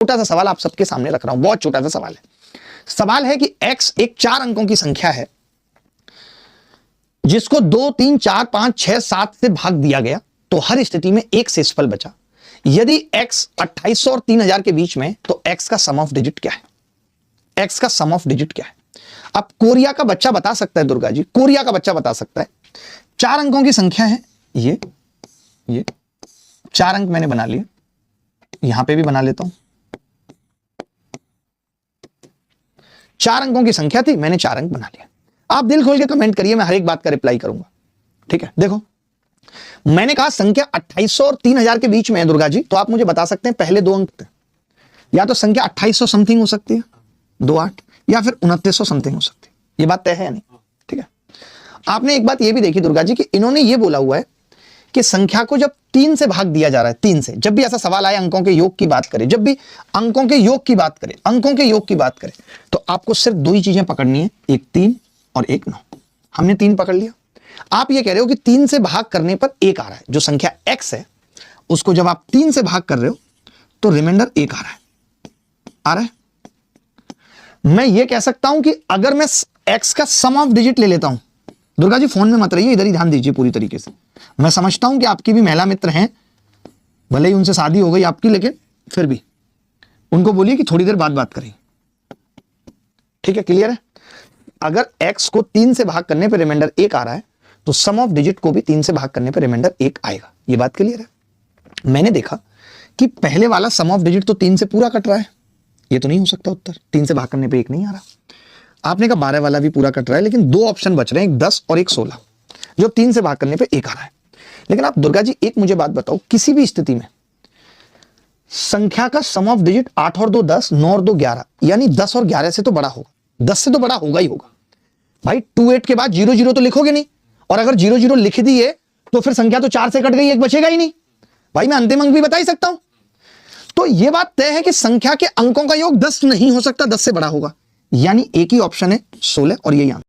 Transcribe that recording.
छोटा सा सवाल आप सबके सामने रख रहा हूं, बहुत छोटा सा सवाल है। सवाल है कि x एक 4 अंकों की संख्या है जिसको 2, 3, 4, 5, 6, 7 से भाग दिया गया तो हर स्थिति में एक शेषफल बचा। यदि x 2800 और 3000 के बीच में तो x का सम ऑफ डिजिट क्या है? x का सम ऑफ डिजिट क्या है? अब कोरिया का बच्चा बता सकता है, दुर्गा जी कोरिया का बच्चा बता सकता है। 4 अंकों की संख्या है, ये 4 अंक मैंने बना लिए, यहां पे भी बना लेता हूं। 4 अंकों की संख्या थी, मैंने 4 अंक बना लिया। आप दिल खोल के कमेंट करिए, मैं हर एक बात का रिप्लाई करूंगा, ठीक है। देखो मैंने कहा संख्या 2800 और 3000 के बीच में है दुर्गा जी, तो आप मुझे बता सकते हैं पहले 2 अंक थे, या तो संख्या 2800 समथिंग हो सकती है 28, या फिर 2900 समथिंग हो सकती है। ये बात तय है नहीं, ठीक है। आपने एक बात ये भी देखी दुर्गा जी कि इन्होंने ये बोला हुआ है कि संख्या को जब 3 से भाग दिया जा रहा है, 3 से, जब भी ऐसा सवाल आए अंकों के योग की बात करें, जब भी अंकों के योग की बात करें, अंकों के योग की बात करें, तो आपको सिर्फ 2 ही चीजें पकड़नी है, एक 3 और एक 9। हमने 3 पकड़ लिया। आप ये कह रहे हो कि 3 से भाग करने पर 1 आ रहा है, जो संख्या x है उसको जब आप 3 से भाग कर रहे हो तो रिमाइंडर 1 आ रहा है। मैं ये कह सकता हूं कि अगर मैं x का सम ऑफ डिजिट ले लेता हूं, दुर्गा जी फोन में मत रहिए, इधर ही ध्यान दीजिए पूरी तरीके से। मैं समझता हूं कि आपकी भी महिला मित्र हैं, भले ही उनसे शादी हो गई आपकी, लेकिन फिर भी उनको बोलिए कि थोड़ी देर बाद बात करें, ठीक है, क्लियर है। अगर x को 3 से भाग करने पर रिमाइंडर 1 आ रहा है तो सम ऑफ डिजिट को भी 3 से भाग करने पर रिमाइंडर 1 आएगा। ये बात क्लियर है। मैंने देखा कि पहले वाला सम ऑफ डिजिट तो 3 से पूरा कट रहा है, ये तो नहीं हो सकता उत्तर, 3 से भाग करने पे 1 नहीं आ रहा। आपने कहा 12 वाला भी पूरा कट रहा है, लेकिन 2 ऑप्शन बच रहे हैं, एक 10 और एक 16, जो 3 से भाग करने पे 1 आ रहा है। लेकिन आप दुर्गा जी एक मुझे बात बताओ, किसी भी स्थिति में संख्या का सम ऑफ डिजिट 8 और 2 10, 9 और 2 11, यानी 10 और 11 से तो बड़ा होगा, 10 से तो बड़ा होगा ही होगा भाई। 28 के बाद 0 0 तो लिखोगे नहीं, और अगर 0 0 लिख दिए तो फिर संख्या तो 4 से कट गई, 1 बचेगा ही नहीं भाई। मैं अंतिम अंक भी बता ही सकता हूं। तो यह बात तय है कि संख्या के अंकों का योग 10 नहीं हो सकता, 10 से बड़ा होगा, यानी एक ही ऑप्शन है 16, और यही आंसर।